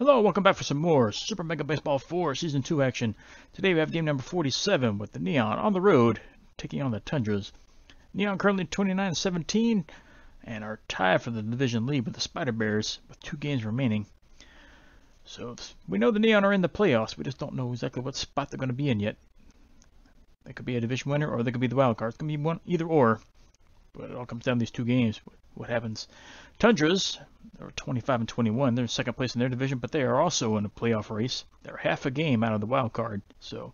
Hello, welcome back for some more Super Mega Baseball 4 Season 2 action. Today we have game number 47 with the Neon on the road, taking on the Tundras. Neon currently 29-17 and are tied for the division lead with the Spider Bears with 2 games remaining. So we know the Neon are in the playoffs, we just don't know exactly what spot they're going to be in yet. They could be a division winner or they could be the wild card. It's going to be one, either or, but it all comes down to these 2 games. What happens? Tundras are 25-21. They're in second place in their division, but they are also in a playoff race. They're half a game out of the wild card. So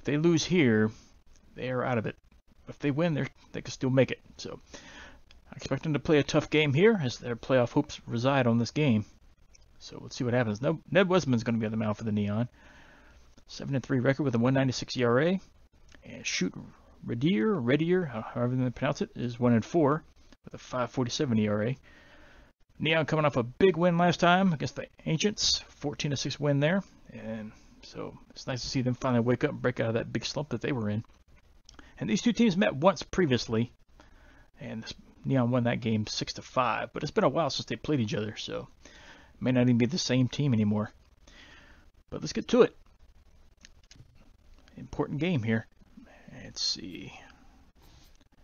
if they lose here, they are out of it. If they win, they can still make it. So I expect them to play a tough game here, as their playoff hopes reside on this game. So let's see what happens. Ned Wesman's going to be on the mound for the Neon. 7-3 record with a 1.96 ERA. And Shoot Redier, however they pronounce it, is 1-4 with a 5.47 ERA. Neon coming off a big win last time against the Ancients, 14-6 win there, and so it's nice to see them finally wake up and break out of that big slump that they were in. And these 2 teams met once previously, and Neon won that game 6-5, but it's been a while since they played each other, so it may not even be the same team anymore. But let's get to it. Important game here. Let's see.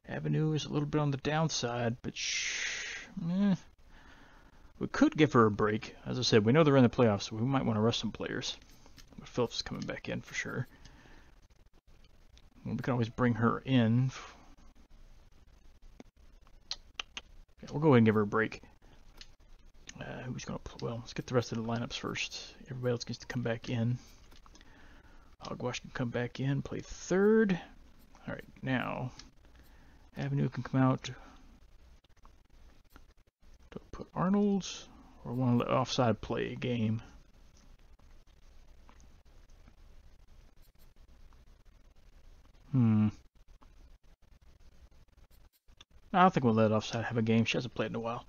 Avenue is a little bit on the downside, but we could give her a break. As I said, we know they're in the playoffs, so we might want to rush some players. But Phillips is coming back in for sure. We can always bring her in. Yeah, we'll go ahead and give her a break. Who's going to play? Well, let's get the rest of the lineups first. Everybody else gets to come back in. Hogwash can come back in, play third. All right, now Avenue can come out. Don't put Arnold, or want to let offside play a game. I don't think we'll let offside have a game. She hasn't played in a while.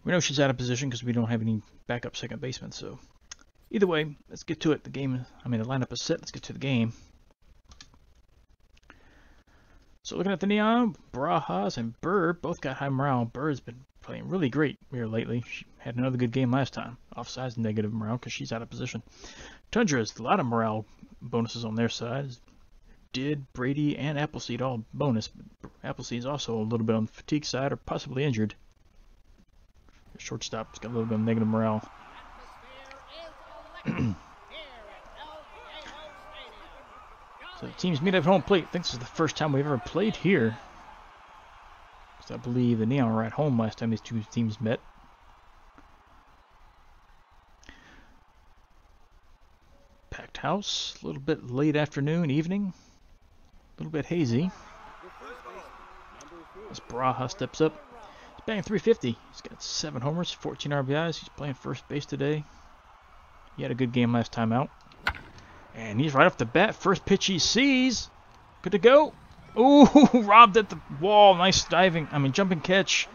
We know she's out of position because we don't have any backup second baseman. So either way, let's get to it. The lineup is set. Let's get to the game. So looking at the Neon, Barajas and Burr both got high morale. Burr's been playing really great here lately. She had another good game last time. Offside's negative morale because she's out of position. Tundras, a lot of morale bonuses on their side. Did, Brady, and Appleseed all bonus. Appleseed's also a little bit on the fatigue side or possibly injured. Shortstop's got a little bit of negative morale. So the teams meet at home plate. I think this is the first time we've ever played here. Because I believe the Neon were at home last time these 2 teams met. Packed house. A little bit late afternoon, evening. A little bit hazy. As Barajas steps up. He's batting .350. He's got 7 homers, 14 RBIs. He's playing first base today. He had a good game last time out. And he's right off the bat. First pitch he sees. Good to go. Ooh, robbed at the wall. Nice jumping catch.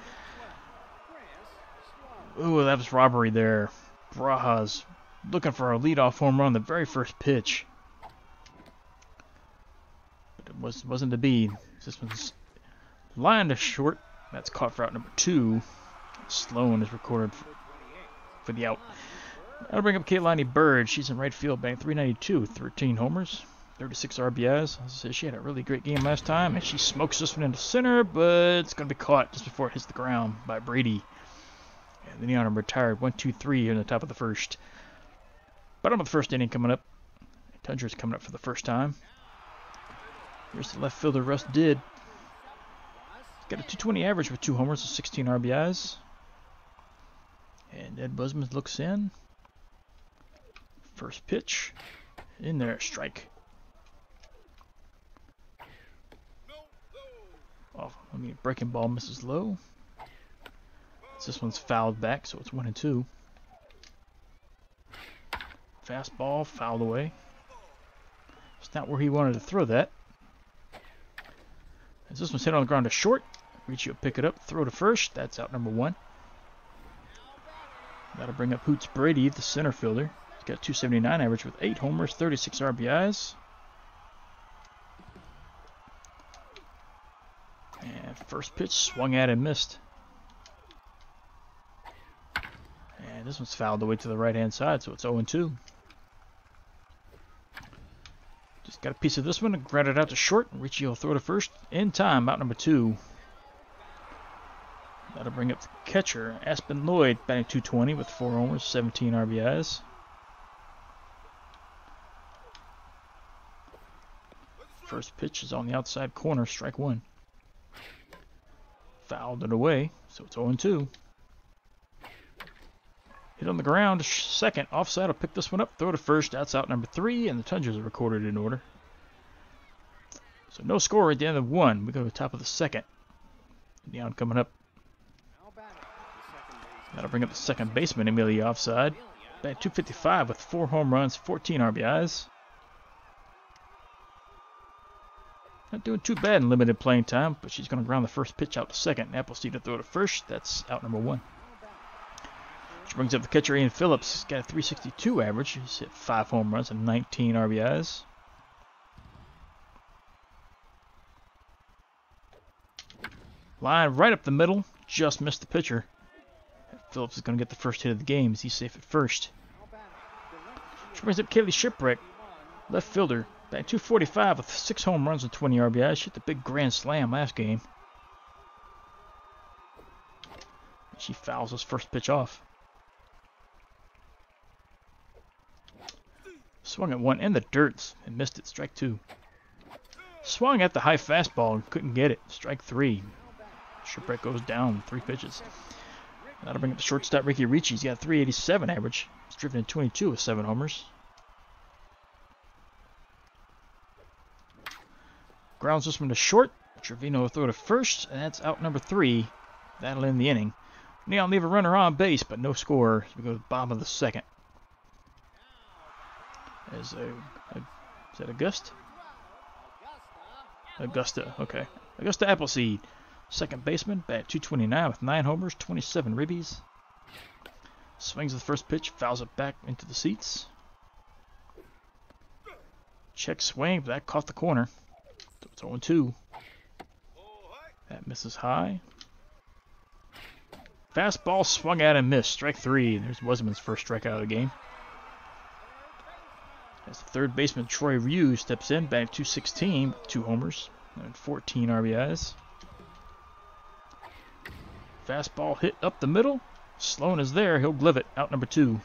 Ooh, that was robbery there. Barajas looking for a leadoff home run on the very first pitch. But it wasn't to be. This one's lined to short. That's caught for out number 2. Sloan is recorded for the out. I'll bring up Kailani Bird. She's in right field, batting .392, 13 homers, 36 RBIs. As I said, she had a really great game last time, and she smokes this one into center, but it's going to be caught just before it hits the ground by Brady. And the Neon are retired 1-2-3 in the top of the first. Bottom of the first inning coming up. Tundras coming up for the first time. Here's the left fielder, Russ Did. Got a .220 average with 2 homers and 16 RBIs. And Ed Busman looks in. First pitch, in there, strike. Oh, breaking ball misses low. This one's fouled back, so it's 1-2. Fastball fouled away. It's not where he wanted to throw that. As this one's hit on the ground to short, Riccio pick it up, throw to first. That's out number 1. That'll bring up Hoots Brady, the center fielder. He's got .279 average with 8 homers, 36 RBIs. And first pitch swung at and missed. And this one's fouled away to the right-hand side, so it's 0-2. Just got a piece of this one and grounded out to short. Richie will throw to first in time, out number 2. That'll bring up the catcher, Aspen Lloyd, batting .220 with 4 homers, 17 RBIs. First pitch is on the outside corner, strike 1. Fouled it away, so it's 0-2. Hit on the ground, second, offside will pick this one up, throw to first, that's out number 3, and the Tundras are recorded in order. So no score at the end of 1, we go to the top of the second. Neon coming up. That'll bring up the second baseman, Amelia offside. Batting .255 with 4 home runs, 14 RBIs. Not doing too bad in limited playing time, but she's going to ground the first pitch out to second. Appleseed to throw to first, that's out number 1. Which brings up the catcher, Ian Phillips. He's got a .362 average. He's hit 5 home runs and 19 RBIs. Line right up the middle. Just missed the pitcher. Phillips is going to get the first hit of the game as he's safe at first. Which brings up Kaylee Shipwreck, left fielder. Batting .245 with 6 home runs and 20 RBIs. She hit the big grand slam last game. She fouls his first pitch off. Swung at one in the dirt and missed it. Strike 2. Swung at the high fastball and couldn't get it. Strike 3. Shipwreck goes down 3 pitches. That'll bring up the shortstop, Ricky Ricci. He's got a .387 average. He's driven in 22 with 7 homers. Grounds this one to short. Trevino will throw to first, and that's out number 3. That'll end the inning. Neon leave a runner on base, but no score. So we go to the bottom of the second. Is that Augusta? Augusta, okay. Augusta Appleseed, second baseman, bat .229 with 9 homers, 27 ribbies. Swings the first pitch, fouls it back into the seats. Check swing, but that caught the corner. So it's 0-2. That misses high. Fastball swung at and missed. Strike 3. There's Wesman's first strikeout of the game. As the third baseman Troy Ryu steps in, batting .216 with 2 homers and 14 RBIs. Fastball hit up the middle. Sloan is there. He'll glove it. Out number 2.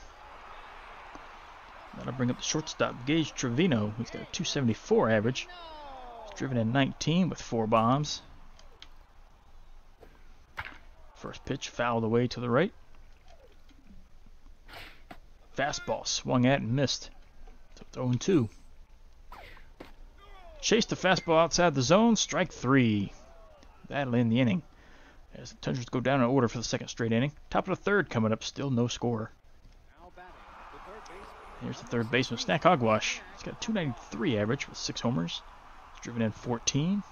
That'll bring up the shortstop, Gage Trevino, who's got a .274 average. He's driven in 19 with 4 bombs. First pitch fouled away to the right. Fastball swung at and missed. So it's 0-2. Chased the fastball outside the zone. Strike 3. That'll end the inning. As the Tundras go down in order for the second straight inning. Top of the third coming up. Still no score. Here's the third baseman, Snack Hogwash. He's got a .293 average with 6 homers. He's driven in 14.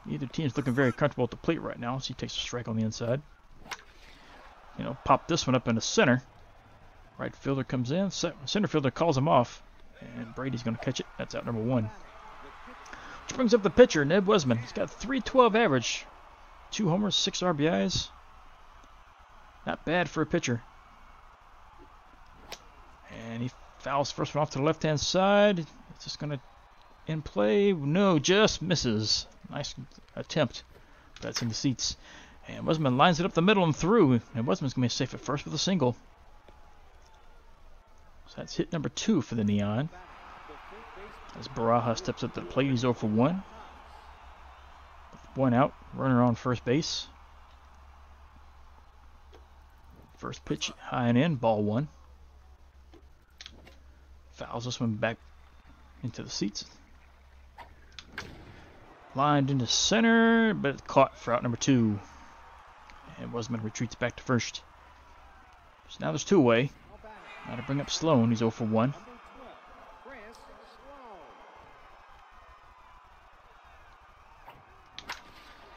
Neither team's looking very comfortable at the plate right now, so he takes a strike on the inside. Pop this one up into center. Right fielder comes in. Center fielder calls him off. And Brady's going to catch it. That's out number 1. Which brings up the pitcher, Ned Wesman. He's got a .312 average. 2 homers, 6 RBIs. Not bad for a pitcher. And he fouls first one off to the left-hand side. It's just going to in play. No, just misses. Nice attempt. That's in the seats. And Wesman lines it up the middle and through. And Wesman's going to be safe at first with a single. So that's hit number 2 for the Neon. As Baraja steps up to the plate, he's 0 for 1. With 1 out, runner on first base. First pitch high and in, ball 1. Fouls this one back into the seats. Lined into center, but it's caught for out number 2. And Wesman retreats back to first. So now there's 2 away. Now to bring up Sloan, he's 0 for 1.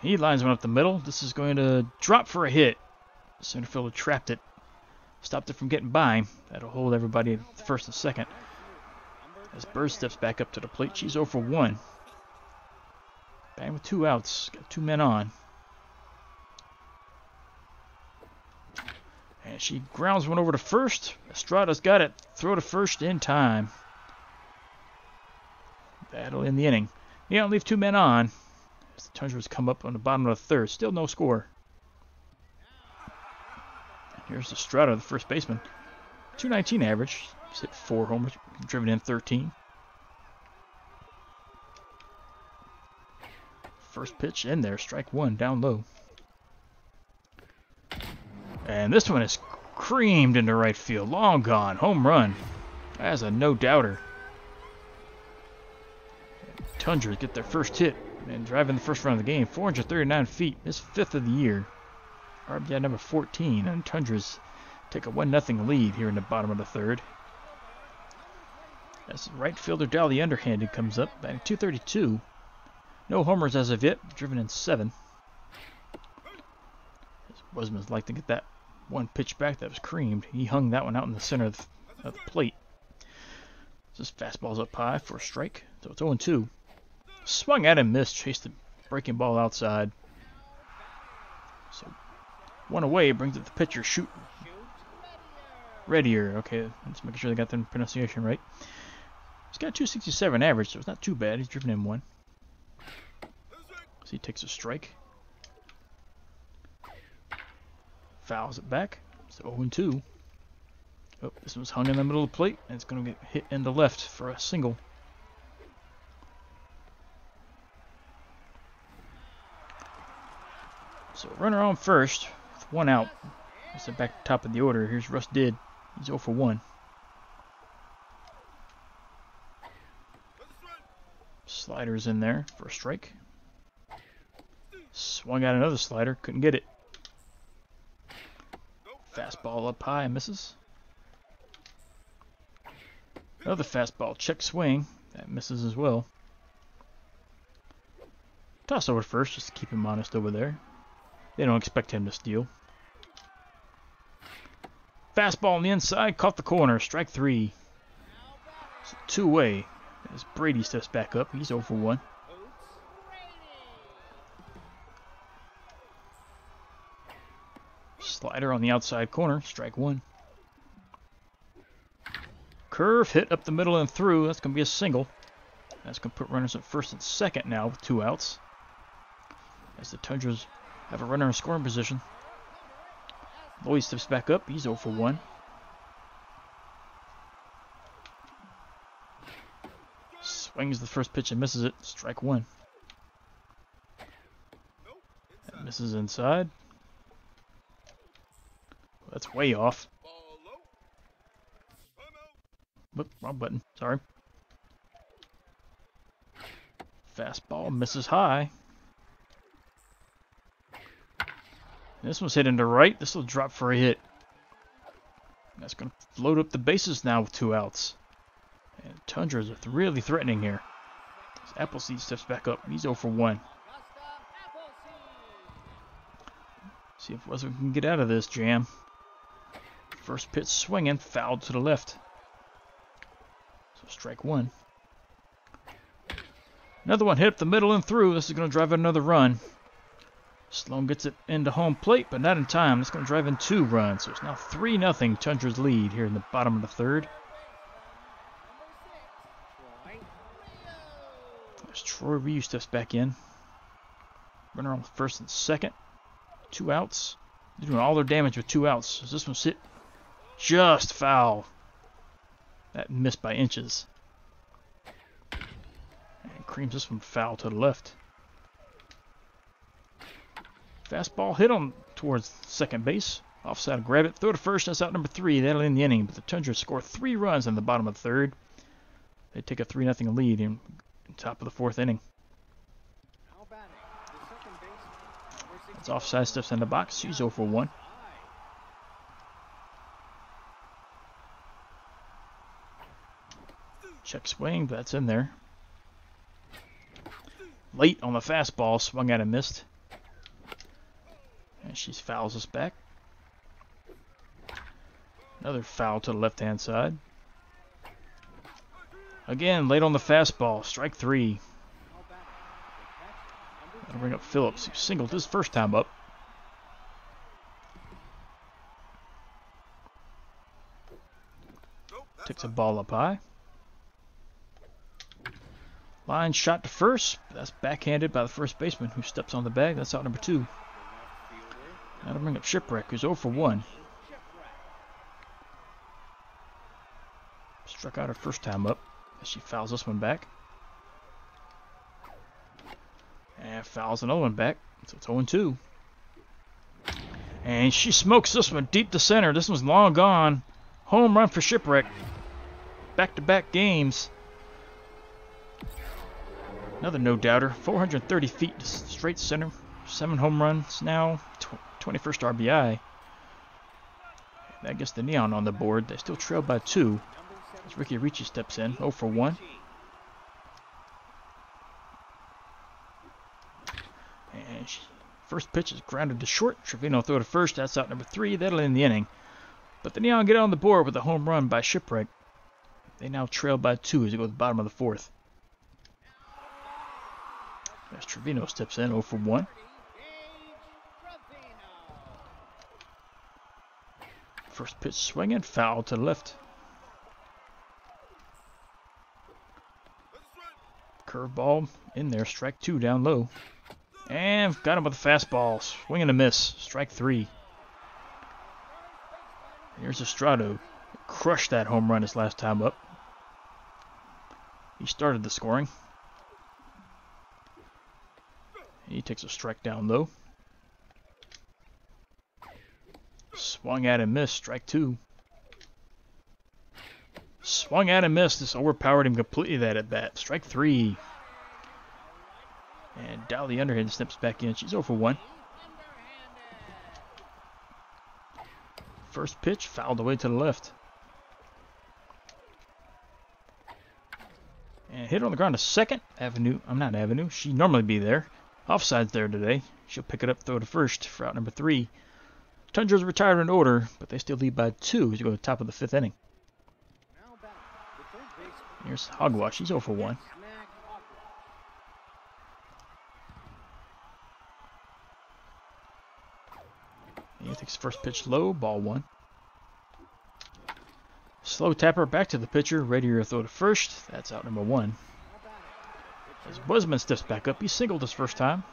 He lines one up the middle. This is going to drop for a hit. Center fielder trapped it. Stopped it from getting by him. That'll hold everybody at first and second. As Bird steps back up to the plate, she's 0 for 1. Bang with 2 outs. Got 2 men on. And she grounds one over to first. Estrada's got it. Throw to first in time. That'll end the inning. Neon leave 2 men on. As the Tundras come up on the bottom of the third. Still no score. Here's Estrada, the first baseman. 219 average. He's hit 4 homers, driven in 13. First pitch in there, strike 1, down low. And this one is creamed into right field. Long gone, home run. That's a no-doubter. Tundras get their first hit and drive in the first run of the game. 439 feet, this 5th of the year. RBI number 14, and Tundras take a 1-0 lead here in the bottom of the third. As right fielder Dal the underhanded comes up, batting .232. No homers as of yet, driven in 7. Wasman's like to get that one pitch back that was creamed. He hung that one out in the center of the plate. So this fastball's up high for a strike, so it's 0-2. Swung at and missed, chased the breaking ball outside. So 1 away brings it the pitcher, shoot. Readier, okay, let's make sure they got the pronunciation right. He's got 267 average, so it's not too bad. He's driven in 1. So he takes a strike. Fouls it back, so 0-2. Oh, this one's hung in the middle of the plate, and it's going to get hit in the left for a single. So runner on first, with 1 out. That's it back to the top of the order. Here's Russ Did. He's 0 for 1. Slider's in there for a strike. Swung out another slider, couldn't get it. Fastball up high and misses. Another fastball, check swing, that misses as well. Toss over first, just to keep him honest over there. They don't expect him to steal. Fastball on the inside, caught the corner, strike 3. It's a 2-way. As Brady steps back up, he's 0 for 1. Slider on the outside corner, strike 1. Curve hit up the middle and through. That's going to be a single. That's going to put runners at first and second now with 2 outs. As the Tundras have a runner in scoring position. Lloyd steps back up. He's 0 for 1. Swings the first pitch and misses it. Strike 1. That misses inside. That's way off. Whoop, wrong button. Sorry. Fastball misses high. This one's hit into right. This will drop for a hit. That's going to load up the bases now with 2 outs. And Tundras are really threatening here. As Appleseed steps back up. He's 0 for 1. See if Wesson can get out of this jam. First pitch swinging, fouled to the left. So strike 1. Another one hit up the middle and through. This is going to drive another run. Sloan gets it into home plate, but not in time. It's going to drive in 2 runs. So it's now 3-0 Tundras lead here in the bottom of the third. There's Troy Ryu steps back in. Runner on first and second. 2 outs. They're doing all their damage with 2 outs. So this one's hit just foul. That missed by inches. And creams this one foul to the left. Fastball hit on towards second base. Offside, grab it, throw to first. That's out number 3. That'll end the inning. But the Tundras score 3 runs in the bottom of the third. They take a 3-0 lead in top of the 4th inning. It's offside, steps in the box. She's 0 for 1. Check swing, but that's in there. Late on the fastball, swung at and missed. And she fouls us back. Another foul to the left-hand side. Again, late on the fastball, strike 3. That'll bring up Phillips, who singled his first time up. Takes a ball up high. Line shot to first. That's backhanded by the first baseman who steps on the bag. That's out number 2. That'll bring up Shipwreck, who's 0 for 1. Struck out her first time up as she fouls this one back. And fouls another one back. So it's 0-2. And she smokes this one deep to center. This one's long gone. Home run for Shipwreck. Back-to-back games. Another no-doubter. 430 feet to straight center. 7 home runs now. 21st RBI. That gets the Neon on the board. They still trail by 2. As Ricky Ricci steps in. 0 for 1. And first pitch is grounded to short. Trevino throw to first. That's out number 3. That'll end the inning. But the Neon get on the board with a home run by Shipwreck. They now trail by 2 as they go to the bottom of the 4th. As Trevino steps in, 0 for 1. First pitch swinging, foul to the left. Curveball in there, strike 2 down low. And got him with a fastball, swing and a miss, strike 3. Here's Estrado. Crushed that home run his last time up. He started the scoring. He takes a strike down low. Swung at and missed, strike 2. Swung at and missed. This overpowered him completely that at bat. Strike 3. And Dow the underhand snips back in. She's 0 for 1. First pitch fouled away to the left. And hit on the ground to second. Avenue. She'd normally be there. Offside's there today. She'll pick it up, throw to first for out number 3. Tundras retired in order, but they still lead by 2 as you go to the top of the 5th inning. Here's Hogwash. He's 0 for 1. He takes first pitch low, ball 1. Slow tapper back to the pitcher, ready to throw to first. That's out number 1. As Busman steps back up, he singled his first time.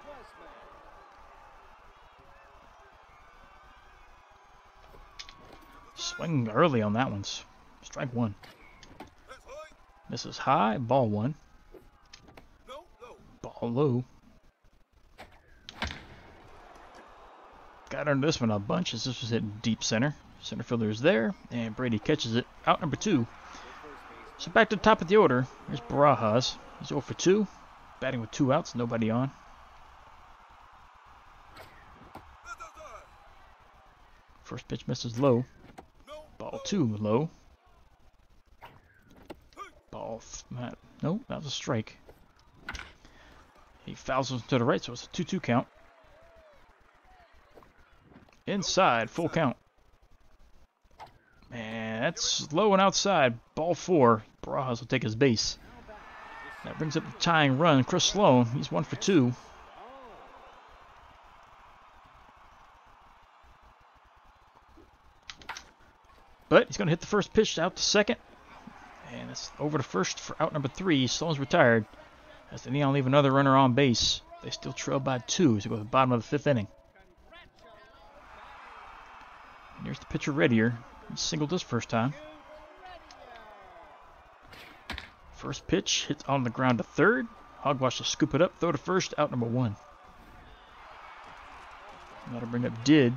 Swing early on that one. Strike 1. Misses high, ball 1. Ball low. Got under this one a bunch as this was hit deep center. Center fielder is there, and Brady catches it. Out number 2. So back to the top of the order. Here's Barajas. He's 0 for 2. Batting with 2 outs, nobody on. First pitch misses low. Ball 2 low. No, that was a strike. He fouls him to the right, so it's a 2-2 count. Inside, full count. Man, that's low and outside. Ball 4. Barajas will take his base. That brings up the tying run. Chris Sloan, he's 1 for 2. But he's going to hit the first pitch out to second. And it's over to first for out number 3. Sloan's retired. As the Neon leave another runner on base. They still trail by 2 as they go to the bottom of the 5th inning. And here's the pitcher Reddier. He singled his first time. First pitch hits on the ground to third. Hogwash will scoop it up, throw to first, out number 1. That'll bring up Did.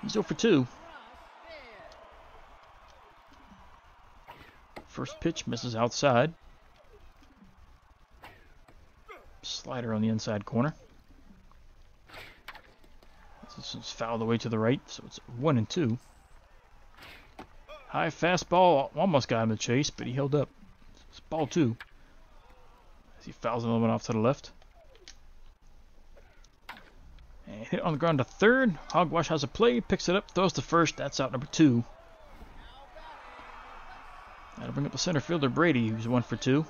He's 0 for 2. First pitch misses outside. Slider on the inside corner. This one's fouled away to the right, so it's 1-2. High fastball, almost got him to chase, but he held up. It's ball 2. As he fouls another one off to the left. And hit on the ground to third. Hogwash has a play, picks it up, throws to first. That's out number 2. That'll bring up the center fielder Brady, who's 1 for 2.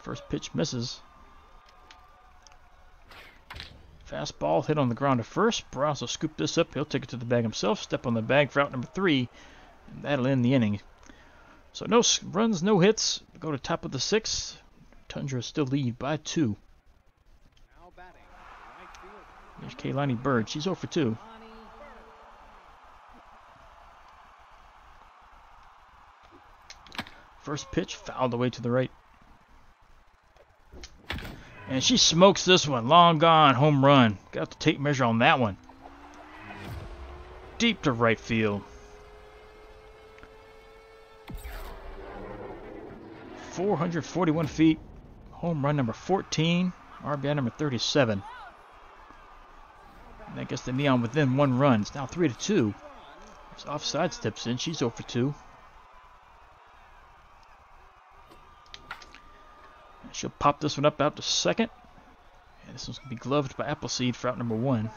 First pitch misses. Fastball hit on the ground at first. Browns will scoop this up. He'll take it to the bag himself. Step on the bag for out number 3. And that'll end the inning. So no runs, no hits. Go to top of the 6th. Tundra still lead by 2. There's Kaylani Bird. She's 0 for 2. First pitch fouled away to the right. And she smokes this one. Long gone. Home run. Got the tape measure on that one. Deep to right field. 441 feet. Home run number 14. RBI number 37. And that gets the Neon within 1 run. It's now 3 to 2. As offside steps in. She's 0 for 2. She'll pop this one up out to second. And this one's going to be gloved by Appleseed for out number 1.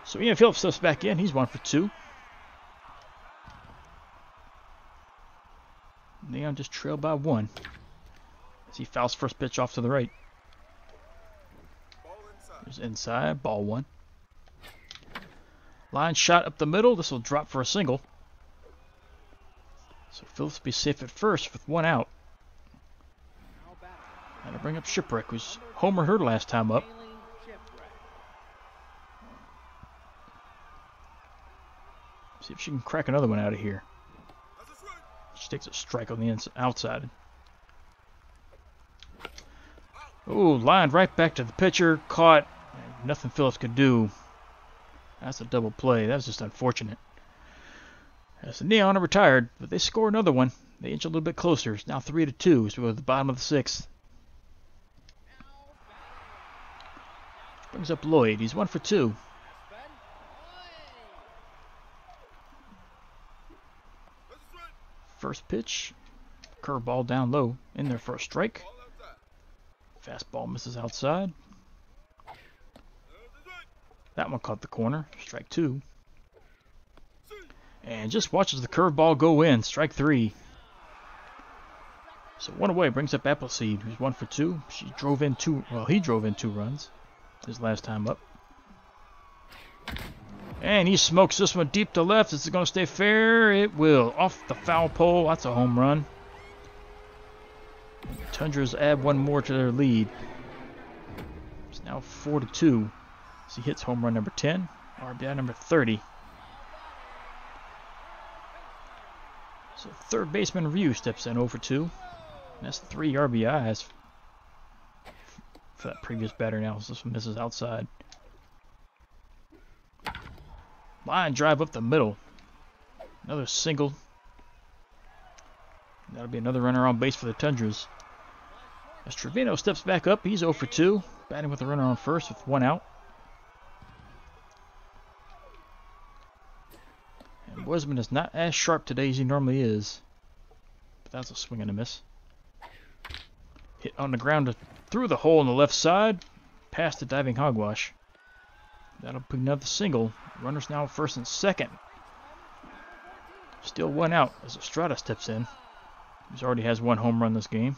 So Ian Phillips steps back in. He's 1 for 2. Neon just trailed by 1. As he fouls first pitch off to the right. There's inside. Ball 1. Line shot up the middle. This will drop for a single. So Phillips will be safe at first with 1 out. And to bring up Shipwreck, who's homered her last time up. See if she can crack another one out of here. She takes a strike on the outside. Ooh, lined right back to the pitcher. Caught. Nothing Phillips could do. That's a double play. That was just unfortunate. As the Neon are retired, but they score another one. They inch a little bit closer. It's now 3 to 2. So we're at the bottom of the 6th. Brings up Lloyd. He's 1 for 2. First pitch. Curveball down low. In there for a strike. Fastball misses outside. That one caught the corner. Strike 2. And just watches the curveball go in. Strike 3. So 1 away brings up Appleseed, who's 1 for 2. He drove in 2 runs his last time up. And he smokes this one deep to left. Is it going to stay fair? It will. Off the foul pole. That's a home run. And the Tundras add 1 more to their lead. It's now 4 to 2. As he hits home run number 10. RBI number 30. So third baseman Ryu steps in 0 for 2. And that's 3 RBIs for that previous batter now. So this one misses outside. Line drive up the middle. Another single. That'll be another runner on base for the Tundras. As Trevino steps back up, he's 0 for 2. Batting with a runner on first with 1 out. And Wasman is not as sharp today as he normally is. But that's a swing and a miss. Hit on the ground through the hole on the left side. Past the diving hogwash. That'll be another single. Runners now first and second. Still 1 out as Estrada steps in. He already has 1 home run this game.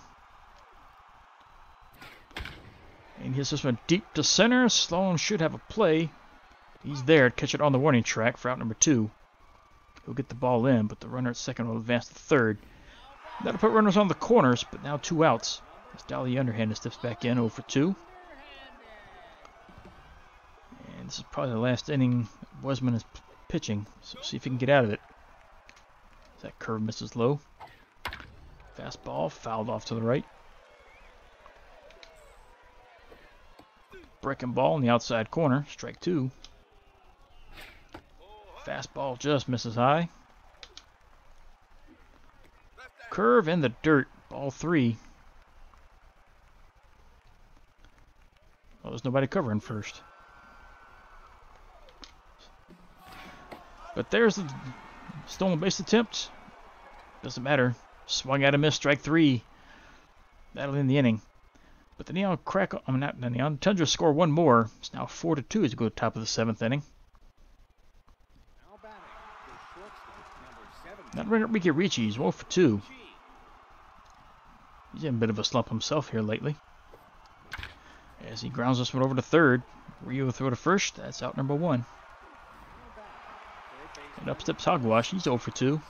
And he hits this one deep to center. Sloan should have a play. He's there to catch it on the warning track for out number 2. He'll get the ball in, but the runner at second will advance to third. That'll put runners on the corners, but now 2 outs. As Dolly underhanded steps back in 0 for 2. And this is probably the last inning Wasman is pitching, so see if he can get out of it. That curve misses low. Fastball fouled off to the right. Breaking ball in the outside corner, strike 2. Fastball just misses high. Curve in the dirt, ball 3. Well, there's nobody covering first. But there's the stolen base attempt. Doesn't matter. Swung at a miss, strike 3. That'll end the inning. But the Neon not the Neon. Tundra score 1 more. It's now 4 to 2 as we go to the top of the 7th inning. Not Ricky Ricci. He's 1 for 2. He's in a bit of a slump himself here lately. As he grounds this one over to third. Ryu will throw to first. That's out number 1. And up steps Hogwash. He's 0 for 2.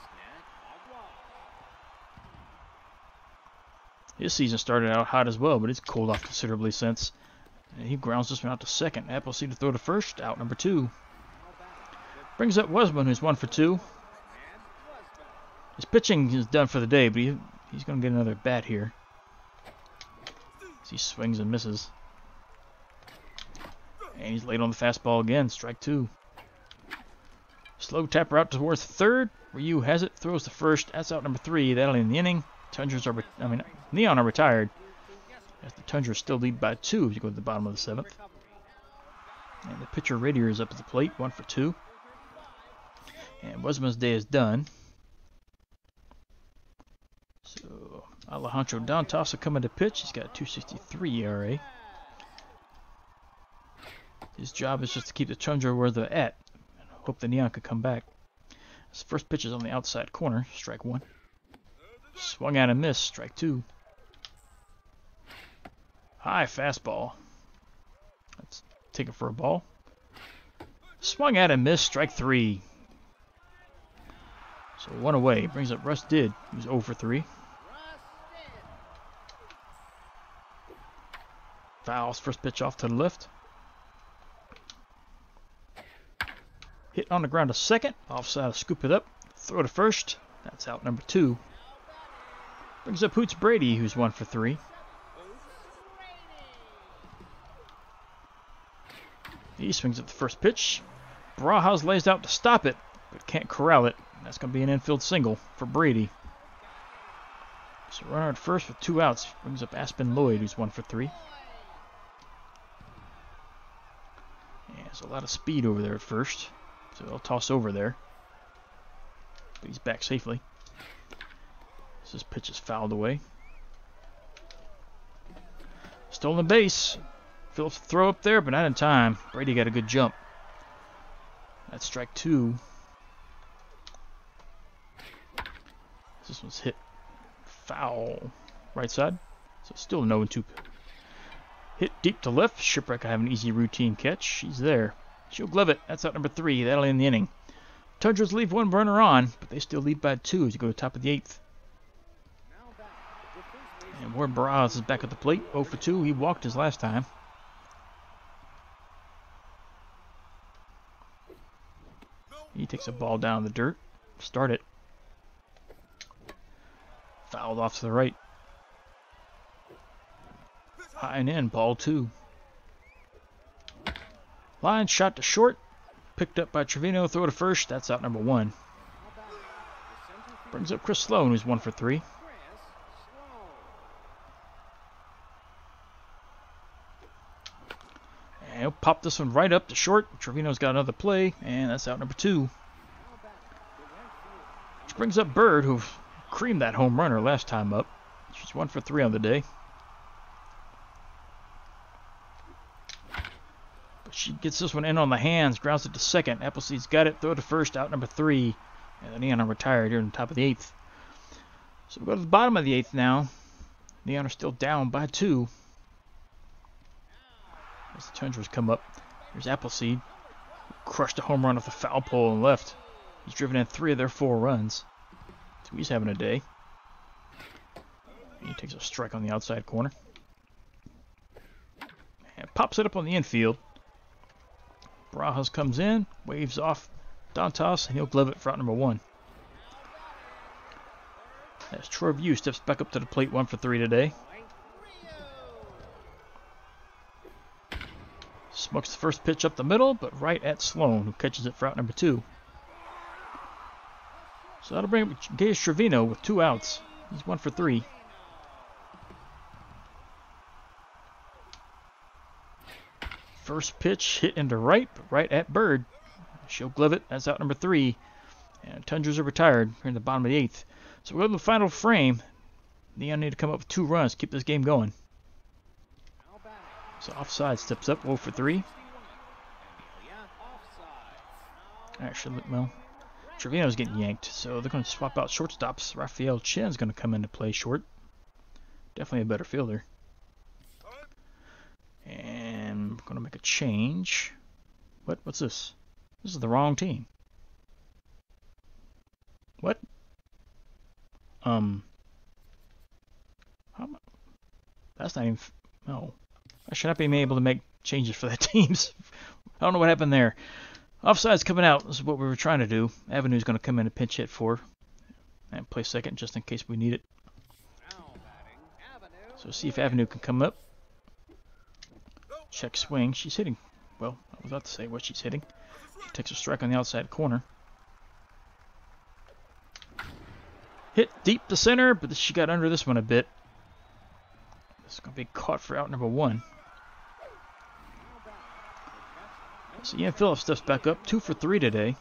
His season started out hot as well, but it's cooled off considerably since. And he grounds this one out to second. Appleseed to throw to first. Out number 2. Brings up Wesman, who's 1 for 2. His pitching is done for the day, but he's going to get another bat here. As he swings and misses. And he's late on the fastball again. Strike 2. Slow tapper out towards third. Ryu has it. Throws to first. That's out number 3. That'll end the inning. Neon are retired. As the Tundras still lead by 2 as you go to the bottom of the 7th. And the pitcher Radier is up at the plate. 1 for 2. And Wesman's day is done. So Alejandro Dantas will come into pitch. He's got a 2.63 ERA. His job is just to keep the Tundra where they're at. And hope the Neon could come back. His first pitch is on the outside corner. Strike 1. Swung at and missed. Strike 2. High fastball. Let's take it for a ball. Swung at and missed. Strike 3. So 1 away. Brings up Russ Did. He's 0 for 3. Fouls first pitch off to the left. Hit on the ground to second. Offside, scoop it up. Throw to first. That's out number 2. Brings up Hoots Brady, who's 1 for 3. He swings at the first pitch. Barajas lays out to stop it, but can't corral it. That's going to be an infield single for Brady. So runner at first with 2 outs. Brings up Aspen Lloyd, who's 1 for 3. Yeah, there's a lot of speed over there at first. So they'll toss over there. But he's back safely. So this pitch is fouled away. Stolen base. Phillips throw up there, but not in time. Brady got a good jump. That's strike 2. This one's hit foul right side. So still no 2. Hit deep to left. Shipwreck will have an easy routine catch. She's there. She'll glove it. That's out number 3. That'll end the inning. Tundras leave 1 runner on, but they still lead by 2 as you go to the top of the 8th. And Warren Barajas is back at the plate. 0 for 2. He walked his last time. He takes a ball down in the dirt. Start it. Fouled off to the right. High and in. Ball 2. Line shot to short. Picked up by Trevino. Throw to first. That's out number 1. Brings up Chris Sloan, who's 1 for 3. And he'll pop this one right up to short. Trevino's got another play, and that's out number 2. Which brings up Bird, who creamed that home runner last time up. She's 1 for 3 on the day. But she gets this one in on the hands, grounds it to second. Appleseed's got it, throw to first, out number 3. And the Neon are retired here in the top of the 8th. So we go to the bottom of the 8th now. Neon are still down by 2. As the Tundras come up, there's Appleseed. Crushed a home run off the foul pole and left. He's driven in 3 of their 4 runs. So he's having a day. He takes a strike on the outside corner. And pops it up on the infield. Barajas comes in, waves off Dantas, and he'll glove it for out number 1. As Troy View steps back up to the plate, 1 for 3 today. Smokes the first pitch up the middle, but right at Sloan, who catches it for out number 2. So that'll bring up Gage Trevino with 2 outs. He's 1 for 3. First pitch hit into right, but right at Bird. She'll glove it. That's out number 3. And Tundras are retired. We're in the bottom of the 8th. So we'll go to the final frame. Neon need to come up with 2 runs to keep this game going. So offside steps up, 0 for 3. Actually, well, Trevino's getting yanked, so they're going to swap out shortstops. Rafael Chen's going to come in to play short. Definitely a better fielder. And I'm going to make a change. What's this? This is the wrong team. What? That's not even... No. I should not be able to make changes for that teams. I don't know what happened there. Offside's coming out. This is what we were trying to do. Avenue's going to come in and pinch hit for. And play second just in case we need it. So see if Avenue can come up. Check swing. She's hitting. Well, I was about to say what she's hitting. She takes a strike on the outside corner. Hit deep to center, but she got under this one a bit. This is going to be caught for out number 1. So Ian Phillips steps back up, 2 for 3 today.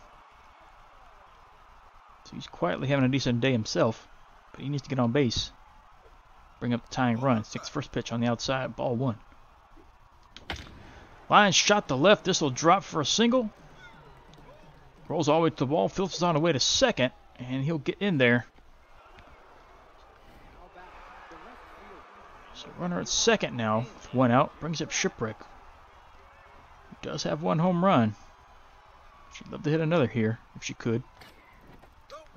So he's quietly having a decent day himself, but he needs to get on base. Bring up the tying run. Takes first pitch on the outside, ball 1. Line shot to left. This will drop for a single. Rolls all the way to the wall. Phillips is on the way to second, and he'll get in there. So runner at second now, with 1 out, brings up Shipwreck. He does have 1 home run. She'd love to hit another here, if she could.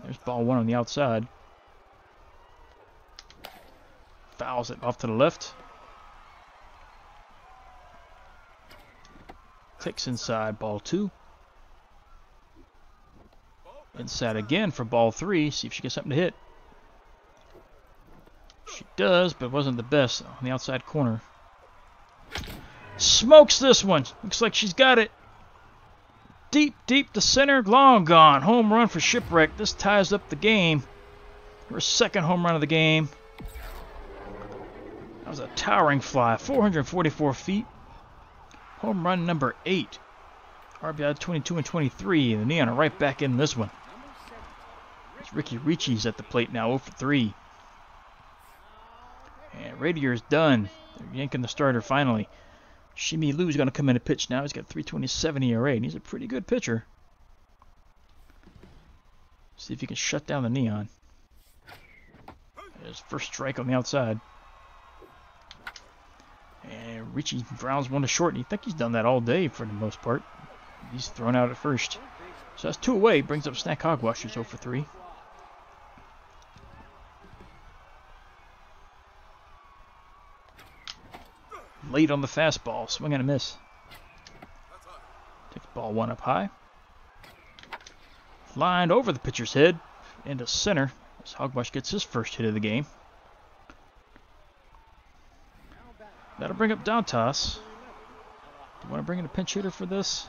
There's ball 1 on the outside. Fouls it off to the left. Takes inside, ball 2. Inside again for ball 3. See if she gets something to hit. She does, but it wasn't the best on the outside corner. Smokes this one. Looks like she's got it. Deep, deep to center. Long gone. Home run for Shipwreck. This ties up the game. Her second home run of the game. That was a towering fly. 444 feet. Home run number 8. RBI 22 and 23. And the Neon are right back in this one. It's Ricky Ricci's at the plate now, 0 for 3. And Radier's done. They're yanking the starter finally. Shimi Lou's going to come in and pitch now. He's got 3.27 ERA, and he's a pretty good pitcher. See if he can shut down the Neon. There's first strike on the outside. And Ricci grounds 1 to short, and you think he's done that all day for the most part. He's thrown out at first. So that's 2 away. Brings up Snack Hogwash, who's 0 for 3. Late on the fastball, swing and a miss. Takes ball 1 up high. Lined over the pitcher's head into center as Hogwash gets his first hit of the game. That'll bring up Dantas. Do you want to bring in a pinch hitter for this?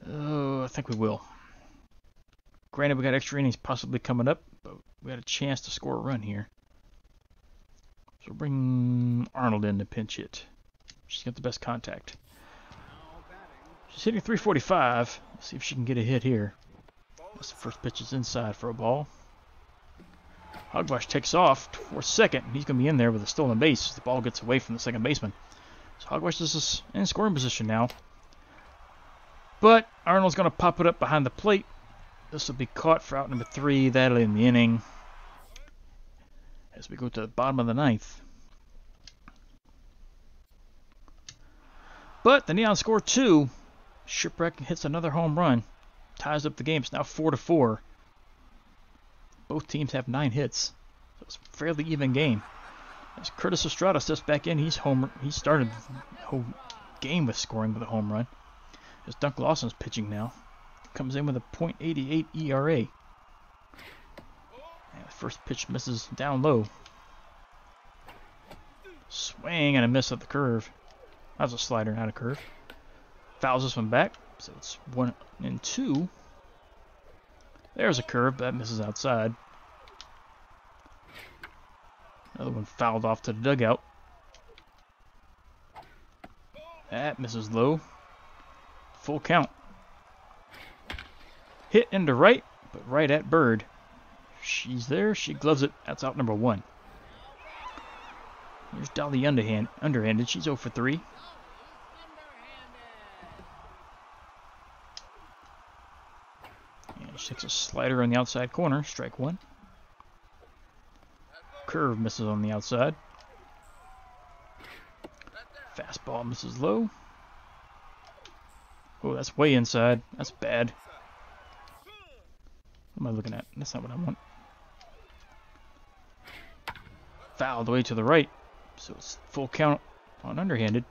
Oh, I think we will. Granted, we got extra innings possibly coming up, but we had a chance to score a run here. So bring Arnold in to pinch hit. She's got the best contact. She's hitting 345. Let's see if she can get a hit here. That's the first pitch is inside for a ball. Hogwash takes off for second. He's going to be in there with a stolen base. The ball gets away from the second baseman. So Hogwash is in scoring position now. But Arnold's going to pop it up behind the plate. This will be caught for out number 3. That'll end the inning. As we go to the bottom of the 9th. But the Neon score 2. Shipwreck hits another home run. Ties up the game. It's now 4 to 4. Both teams have 9 hits. So it's a fairly even game. As Curtis Estrada steps back in, he started the whole game with scoring with a home run. As Dunk Lawson's pitching now. Comes in with a .88 ERA. The first pitch misses down low. Swing and a miss at the curve. That was a slider, not a curve. Fouls this one back. So it's 1 and 2. There's a curve, but that misses outside. Another one fouled off to the dugout. That misses low. Full count. Hit into right, but right at Bird. She's there. She gloves it. That's out number 1. Here's Dolly underhanded. She's 0 for 3. And she takes a slider on the outside corner. Strike 1. Curve misses on the outside. Fastball misses low. Oh, that's way inside. That's bad. What am I looking at? That's not what I want. Foul the way to the right. So it's full count on underhanded.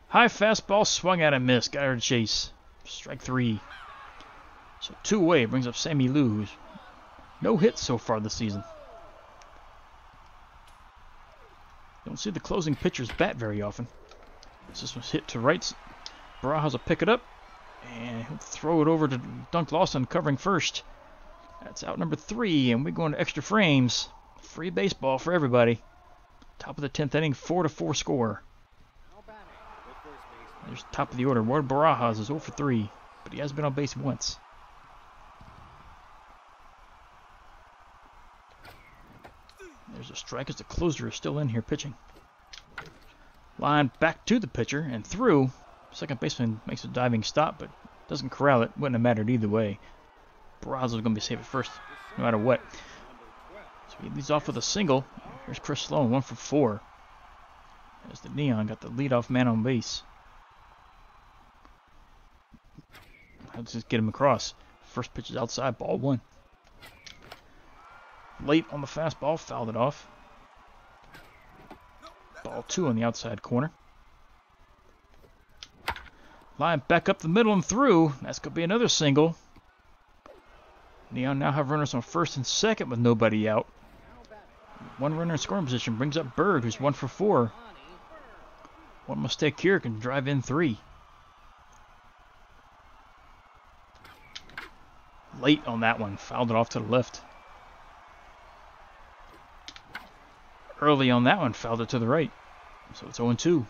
High fastball swung at and missed. Got her to chase. Strike 3. So 2 away brings up Sammy Lou, who's no hits so far this season. Don't see the closing pitchers bat very often. This one's hit to right. Barajas will pick it up and he'll throw it over to Dunk Lawson covering first. That's out number 3, and we're going to extra frames. Free baseball for everybody. Top of the 10th inning, 4-4 score. There's top of the order. Ward Barajas is 0 for 3, but he has been on base once. There's a strike as the closer is still in here pitching. Line back to the pitcher and through. Second baseman makes a diving stop, but doesn't corral it. Wouldn't have mattered either way. Barajas is going to be safe at first, no matter what. So he leads off with a single. Here's Chris Sloan, 1 for 4. As the Neon got the leadoff man on base. Let's just get him across. First pitch is outside, ball 1. Late on the fastball, fouled it off. Ball 2 on the outside corner. Line back up the middle and through. That's going to be another single. Neon now have runners on first and second with nobody out. 1 runner in scoring position brings up Bird, who's 1 for 4. One mistake here can drive in 3. Late on that one, fouled it off to the left. Early on that one, fouled it to the right. So it's 0-2.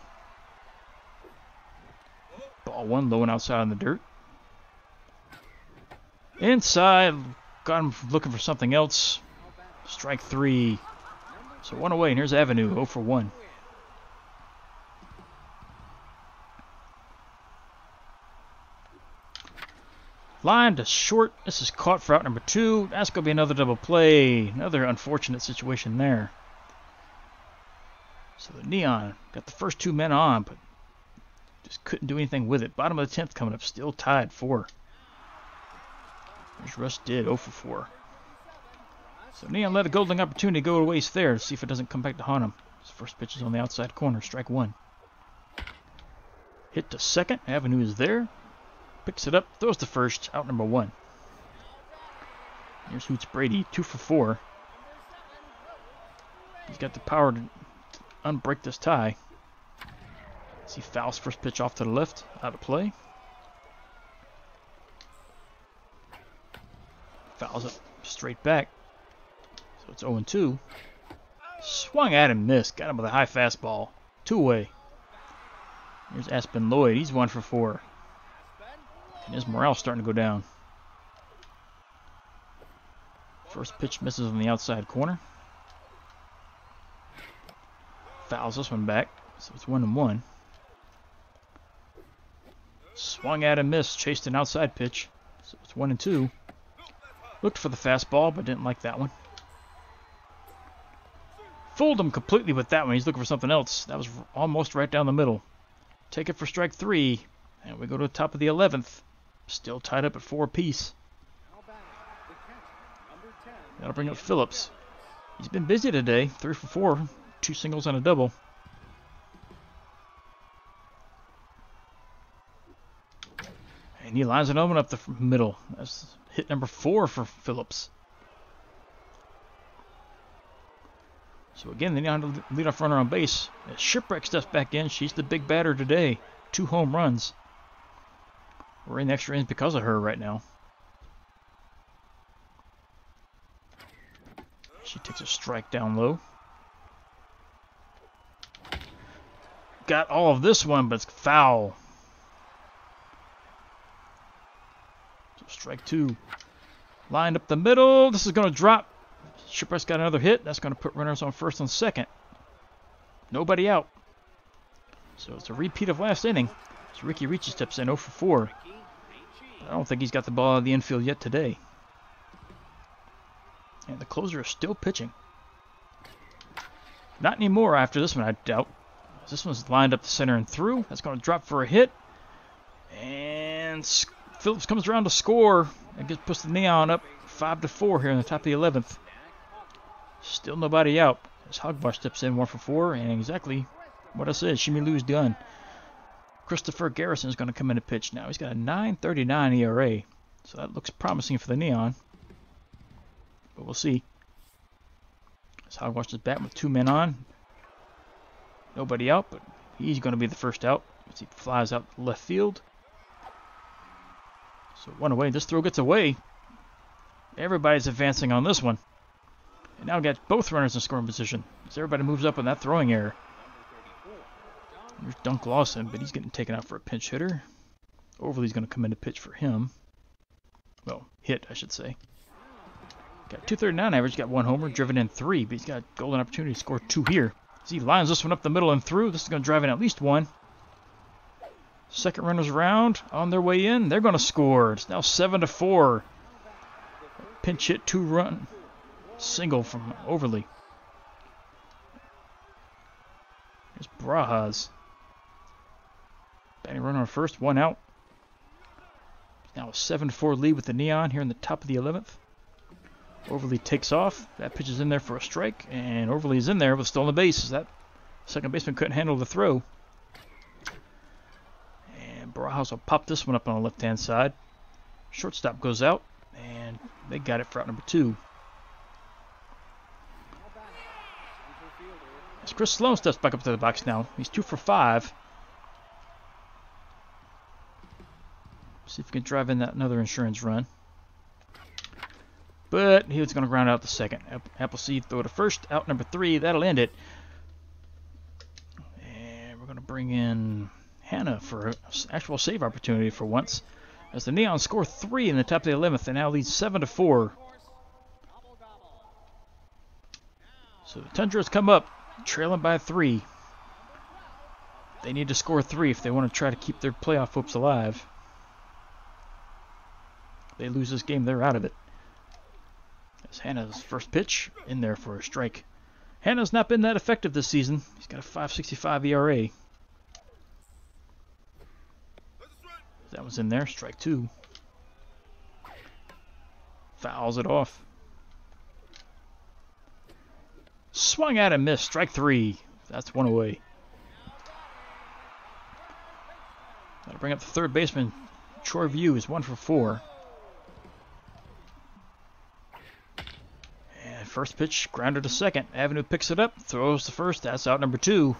Ball 1 low and outside on the dirt. Inside, got him looking for something else. Strike 3. So 1 away, and here's Avenue, 0 for 1. Line to short. This is caught for out number 2. That's going to be another double play. Another unfortunate situation there. So the Neon got the first 2 men on, but just couldn't do anything with it. Bottom of the 10th coming up, still tied 4. There's Russ did, 0 for 4. So Neon let a golden opportunity go to waste there to see if it doesn't come back to haunt him. His first pitch is on the outside corner, strike 1. Hit to second, Avenue is there. Picks it up, throws to first, out number 1. Here's Hoots Brady, 2 for 4. He's got the power to unbreak this tie. As he fouls first pitch off to the left, out of play. Fouls it straight back. So it's 0-2. Swung at him, missed. Got him with a high fastball. 2 away. Here's Aspen Lloyd. He's 1 for 4. And his morale starting to go down. First pitch misses on the outside corner. Fouls this one back. So it's 1-1. Swung at him, missed. Chased an outside pitch. So it's 1-2. Looked for the fastball, but didn't like that one. Fooled him completely with that one. He's looking for something else. That was almost right down the middle. Take it for strike 3. And we go to the top of the 11th. Still tied up at 4 apiece. That'll bring up Phillips. He's been busy today. 3 for 4. 2 singles and a double. And he lines it open up the middle. That's hit number 4 for Phillips. So again, the leadoff runner on base. As Shipwreck steps back in, she's the big batter today. 2 home runs. We're in the extra innings because of her right now. She takes a strike down low. Got all of this one, but it's foul. So strike 2. Lined up the middle. This is going to drop. Shipwreck's got another hit. That's going to put runners on first and second. Nobody out. So it's a repeat of last inning. So Ricky Ricci steps in 0 for 4. I don't think he's got the ball out of the infield yet today. And the closer is still pitching. Not anymore after this one, I doubt. This one's lined up the center and through. That's going to drop for a hit. And Phillips comes around to score. That puts the Neon up 5-4 here in the top of the 11th. Still nobody out. As Hogwash steps in 1 for 4, and exactly what I said, Shimmy Lou's done. Christopher Garrison is going to come in to pitch now. He's got a 9.39 ERA, so that looks promising for the Neon. But we'll see. As Hogwash is batting with 2 men on. Nobody out, but he's going to be the first out as he flies out left field. So 1 away. This throw gets away. Everybody's advancing on this one. And now we got both runners in scoring position as everybody moves up on that throwing error. There's Dunk Lawson, but he's getting taken out for a pinch hitter. Overly's going to come in to pitch for him. Well, hit, I should say. Got 239 average, got 1 homer, driven in 3, but he's got golden opportunity to score 2 here. As he lines this one up the middle and through, this is going to drive in at least 1. Second runner's around, on their way in, they're going to score. It's now 7-4. Pinch hit 2-run single from Overly. Here's Barajas. Batting runner on first, 1 out. Now a 7-4 lead with the Neon here in the top of the 11th. Overly takes off. That pitch is in there for a strike, and Overly is in there with stolen bases. That second baseman couldn't handle the throw. And Barajas will pop this one up on the left-hand side. Shortstop goes out, and they got it for out number 2. As Chris Sloan steps back up to the box now. He's 2 for 5. See if we can drive in that another insurance run. But he was going to ground out the second. Appleseed throw to first. Out number 3. That'll end it. And we're going to bring in Hannah for an actual save opportunity for once. As the Neon score 3 in the top of the 11th. They now lead 7-4. So the Tundras come up, trailing by 3. They need to score 3 if they want to try to keep their playoff hopes alive. If they lose this game, they're out of it. As Hannah's first pitch in there for a strike. Hannah's not been that effective this season. He's got a 5.65 ERA. That was in there, strike 2. Fouls it off. Swung at and missed, strike 3. That's 1 away. That'll bring up the third baseman. Troy View is 1 for 4. And first pitch, grounded to second. Avenue picks it up, throws to first. That's out number 2.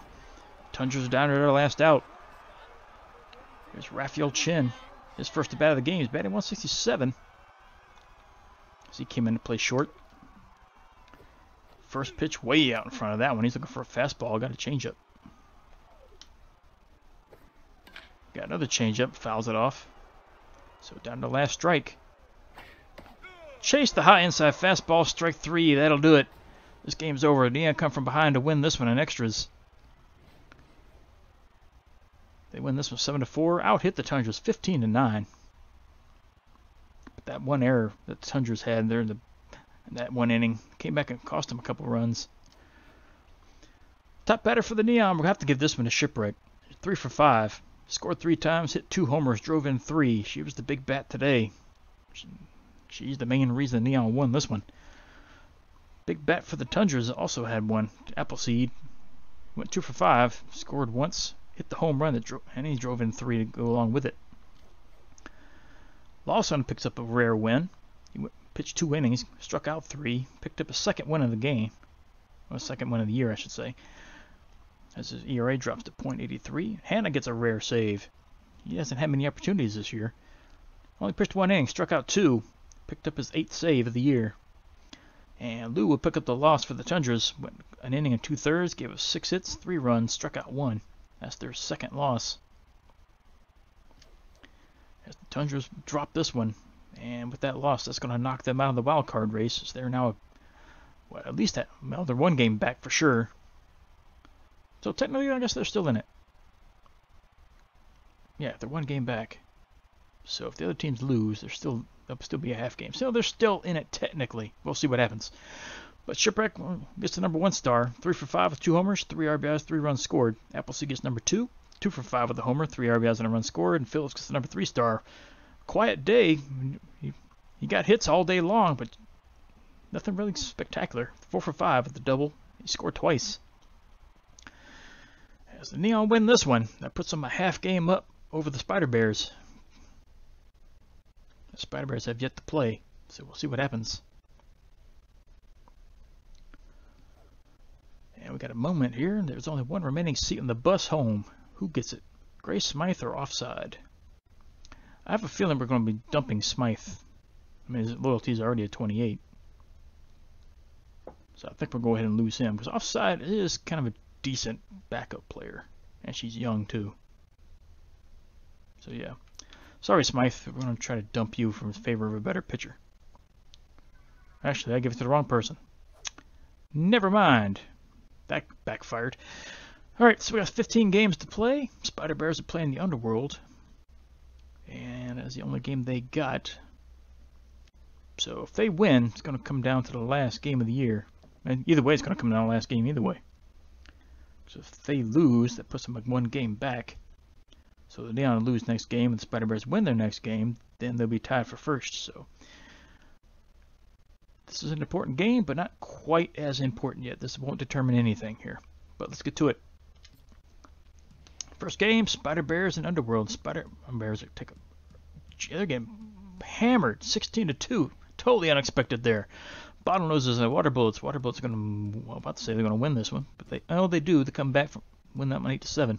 Tundras down to their last out. Here's Raphael Chin. His first at bat of the game. He's batting 167. As he came in to play short. First pitch way out in front of that one. He's looking for a fastball. Got a changeup. Got another changeup. Fouls it off. So down to the last strike. Chase the high inside fastball. Strike 3. That'll do it. This game's over. Neon come from behind to win this one in extras. They win this one 7-4. Out hit the Tundras 15-9. But that one error that the Tundras had there in that one inning came back and cost them a couple runs. Top batter for the Neon. We'll have to give this one a Shipwreck. 3 for 5. Scored 3 times, hit 2 homers, drove in 3. She was the big bat today. She's the main reason the Neon won this one. Big bat for the Tundras also had one. Appleseed went 2 for 5. Scored once, hit the home run and he drove in 3 to go along with it. Lawson picks up a rare win. He pitched 2 innings, struck out 3, picked up a second win of the game. Well, second win of the year, I should say. As his ERA drops to .83. Hannah gets a rare save. He hasn't had many opportunities this year. Only pitched 1 inning, struck out 2, picked up his 8th save of the year. And Lou will pick up the loss for the Tundras. Went an inning and 2/3, gave us 6 hits, 3 runs, struck out 1. That's their second loss. As the Tundras drop this one, and with that loss, that's going to knock them out of the wild card race. As they're now, at least they're 1 game back for sure. So technically, I guess they're still in it. Yeah, they're 1 game back. So if the other teams lose, they'll still be a half game. So they're still in it technically. We'll see what happens. But Shipwreck gets the number 1 star, 3 for 5 with 2 homers, 3 RBIs, 3 runs scored. Appleseed gets number 2, 2 for 5 with a homer, 3 RBIs and a run scored. And Phillips gets the number 3 star. Quiet day. He got hits all day long, but nothing really spectacular. 4 for 5 with the double. He scored twice. As the Neon win this one, that puts them a half game up over the Spider Bears. The Spider Bears have yet to play, so we'll see what happens. And we got a moment here. There's only one remaining seat on the bus home. Who gets it? Grace Smythe or offside? I have a feeling we're going to be dumping Smythe. I mean, his loyalty is already at 28. So I think we'll go ahead and lose him, because offside is kind of a decent backup player. And she's young, too. So yeah. Sorry, Smythe. We're going to try to dump you in favor of a better pitcher. Actually, I gave it to the wrong person. Never mind. That backfired. Alright, so we got 15 games to play. Spider Bears are playing the Underworld. And that's the only game they got. So if they win, it's going to come down to the last game of the year. And either way, it's going to come down to the last game either way. So if they lose, that puts them like 1 game back. So the Neon lose next game and the Spider Bears win their next game, then they'll be tied for first. So this is an important game, but not quite as important yet. This won't determine anything here. But let's get to it. First game, Spider Bears and Underworld. Spider Bears they're getting hammered, 16-2. Totally unexpected there. Bottlenoses and Water Bullets. Water Bullets are going to, well, I'm about to say they're going to win this one, but they do. They come back from win that one 8-7.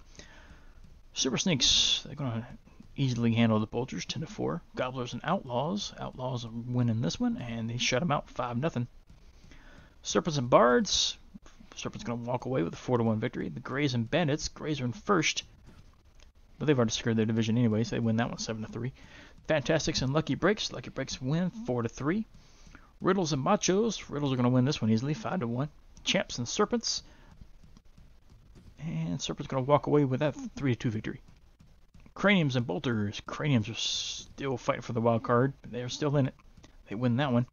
Super Sneaks, they're going to easily handle the Bulgers 10-4. Gobblers and Outlaws. Outlaws are winning this one, and they shut them out 5-0. Serpents and Bards. Serpents going to walk away with a 4-1 victory. The Grays and Bandits. Grays are in first, but they've already secured their division anyway, so they win that one 7-3. Fantastics and Lucky Breaks. Lucky Breaks win 4-3. Riddles and Machos. Riddles are going to win this one easily, 5-1. Champs and Serpents. And Serpents going to walk away with that 3-2 victory. Craniums and Bolters. Craniums are still fighting for the wild card, but they're still in it. They win that one.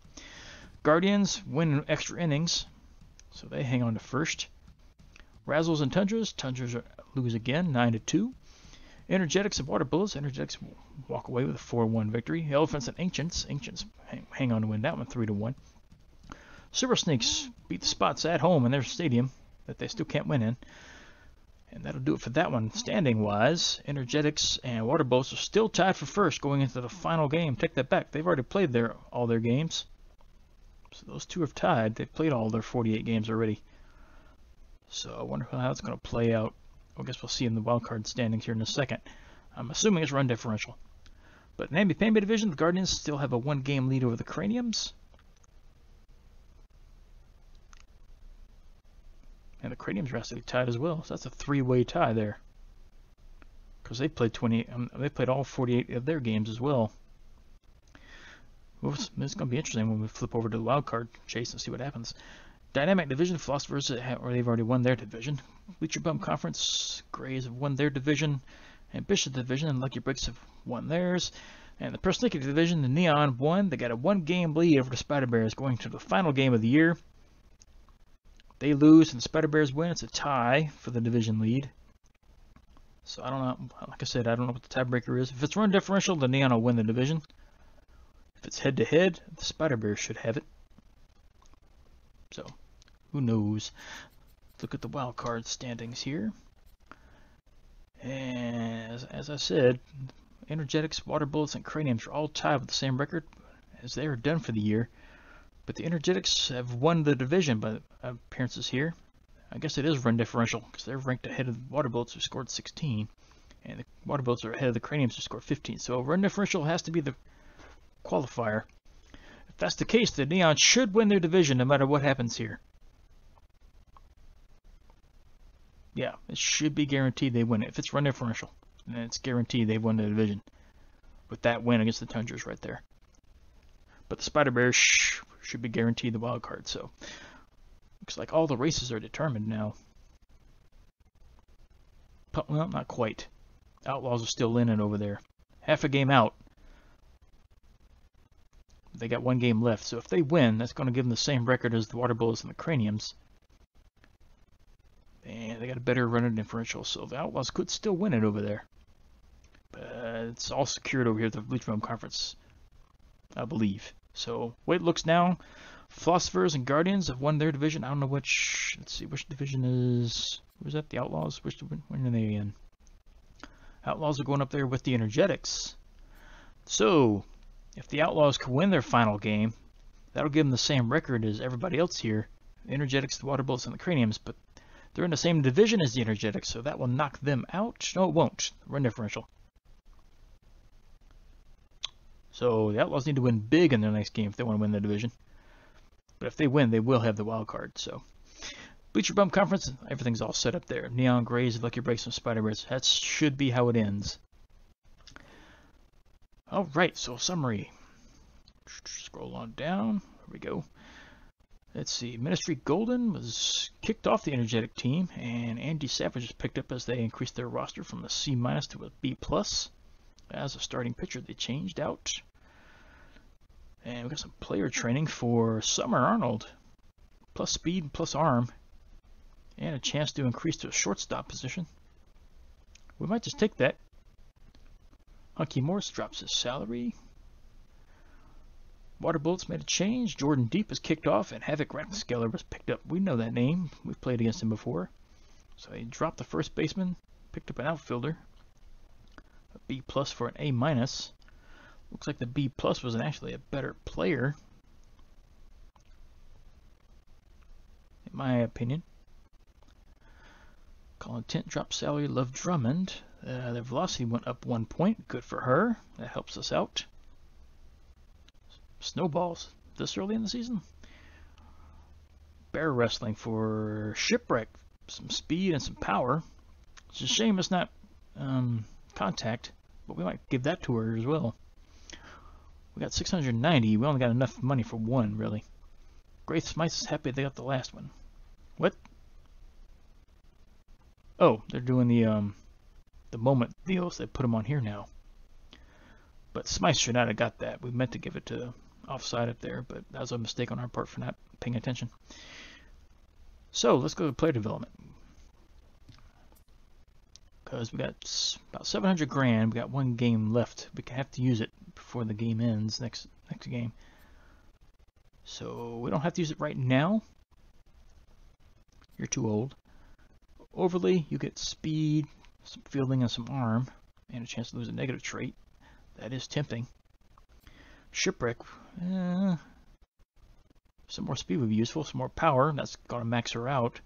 Guardians win extra innings, so they hang on to first. Razzles and Tundras. Tundras lose again, 9-2. Energetics and Water Bullets. Energetics walk away with a 4-1 victory. Elephants and Ancients. Ancients hang on to win that one 3-1. Super Sneaks beat the Spots at home in their stadium that they still can't win in. And that'll do it for that one. Standing wise, Energetics and Water Bullets are still tied for first going into the final game. Take that back. They've already played all their games. So those two have tied. They've played all their 48 games already. So I wonder how it's going to play out. I guess we'll see in the wildcard standings here in a second. I'm assuming it's run differential. But in the Namby-Pamby division, the Guardians still have a 1-game lead over the Craniums. And the Craniums are actually tied as well. So that's a 3-way tie there. Because they played they played all 48 of their games as well. It's going to be interesting when we flip over to the wildcard chase and see what happens. Dynamic Division, Philosophers, or they've already won their division. Bleacher Bum Conference, Grays have won their division. Ambitious Division and Lucky Breaks have won theirs. And the Persnickety Division, the Neon won. They got a 1-game lead over the Spider Bears going to the final game of the year. They lose and the Spider Bears win. It's a tie for the division lead. So I don't know. Like I said, I don't know what the tiebreaker is. If it's run differential, the Neon will win the division. If it's head-to-head, the Spider Bears should have it. So, who knows? Look at the wild card standings here. And as I said, Energetics, Water Bullets, and Craniums are all tied with the same record as they are done for the year. But the Energetics have won the division by appearances here. I guess it is run differential because they're ranked ahead of the Water Bullets who scored 16. And the Water Bullets are ahead of the Craniums who scored 15. So run differential has to be the qualifier. If that's the case, the Neon should win their division no matter what happens here. Yeah, it should be guaranteed they win it. If it's run differential, then it's guaranteed they've won the division. With that win against the Tundras right there. But the Spider Bears should be guaranteed the wild card. So looks like all the races are determined now. Well, not quite. Outlaws are still in it over there. Half a game out. They got one game left, so if they win, that's going to give them the same record as the Water Bullets and the Craniums. And they got a better running differential, so the Outlaws could still win it over there. But it's all secured over here at the Bleach Realm Conference, I believe. So, way it looks now, Philosophers and Guardians have won their division. I don't know which, let's see, which division is, where's that, the Outlaws? When are they in? Outlaws are going up there with the Energetics. So, if the Outlaws can win their final game, that'll give them the same record as everybody else here. The Energetics, the Water Bullets, and the Craniums, but they're in the same division as the Energetics, so that will knock them out. No, it won't. Run differential. So the Outlaws need to win big in their next game if they want to win the division. But if they win, they will have the wild card. So Bleacher Bump Conference, everything's all set up there. Neon Grays, Lucky Breaks, and Spider-Bears. That should be how it ends. All right, so summary. Scroll on down. There we go. Let's see. Ministry Golden was kicked off the Energetic team, and Andy Savage was picked up as they increased their roster from a C- to a B+. As a starting pitcher, they changed out. And we got some player training for Summer Arnold. Plus speed, plus arm. And a chance to increase to a shortstop position. We might just take that. Hunky Morris drops his salary. Water Bullets made a change. Jordan Deep was kicked off, and Havoc Rathskeller was picked up. We know that name. We've played against him before. So he dropped the first baseman, picked up an outfielder. A B+ for an A-. Looks like the B+ was actually a better player, in my opinion. Colin Tint dropped salary. Love Drummond. Their velocity went up 1 point. Good for her. That helps us out. Snowballs this early in the season. Bear wrestling for Shipwreck. Some speed and some power. It's a shame it's not contact, but we might give that to her as well. We got 690. We only got enough money for one, really. Grace Smythe is happy they got the last one. What? Oh, they're doing the moment deals. They put them on here now. But Smythe should not have got that. We meant to give it to offside up there, but that was a mistake on our part for not paying attention. So let's go to player development. Because we got about 700 grand. We got one game left. We have to use it before the game ends next game. So we don't have to use it right now. You're too old. Overly, you get speed, some fielding, and some arm, and a chance to lose a negative trait. That is tempting. Shipwreck, some more speed would be useful, some more power. That's going to max her out.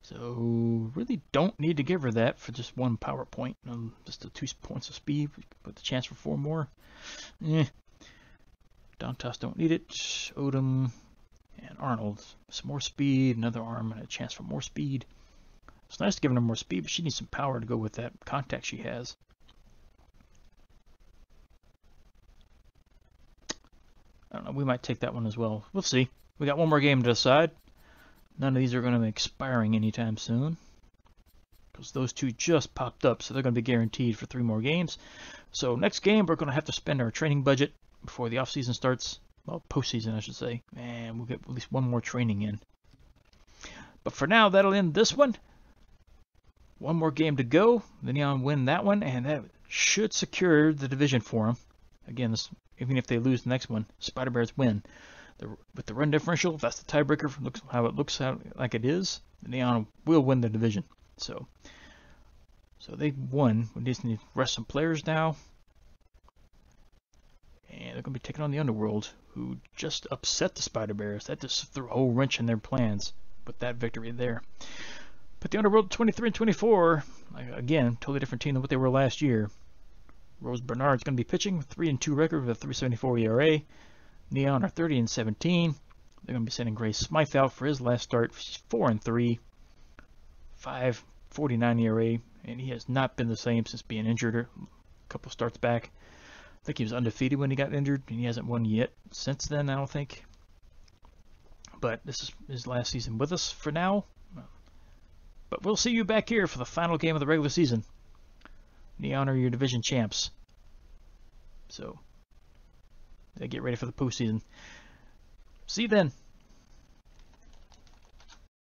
So really don't need to give her that for just one power point. Just the 2 points of speed, but the chance for 4 more. Dantas don't need it. Odom and Arnold, some more speed, another arm, and a chance for more speed. It's nice to give her more speed, but she needs some power to go with that contact she has. I don't know, we might take that one as well. We'll see. We got one more game to decide. None of these are going to be expiring anytime soon, because those 2 just popped up, so they're going to be guaranteed for 3 more games. So next game, we're going to have to spend our training budget before the off-season starts. Well, postseason, I should say. And we'll get at least one more training in. But for now, that'll end this one. One more game to go. The Neon win that one, and that should secure the division for them. Again, even if they lose the next one, Spider-Bears win. With the run differential, if that's the tiebreaker, looks how it looks like it is, the Neon will win the division. So they won. We just need to rest some players now. And they're going to be taking on the Underworld, who just upset the Spider-Bears. That just threw a whole wrench in their plans with that victory there. But the Underworld 23-24, again, totally different team than what they were last year. Rose Bernard's going to be pitching with 3-2 record with a 3.74 ERA. Neon are 30-17. They're going to be sending Grace Smythe out for his last start. She's 4-3, 5.49 ERA, and he has not been the same since being injured a couple starts back. I think he was undefeated when he got injured, and he hasn't won yet since then, I don't think. But this is his last season with us for now. But we'll see you back here for the final game of the regular season. Neon are your division champs. So they get ready for the postseason. See you then.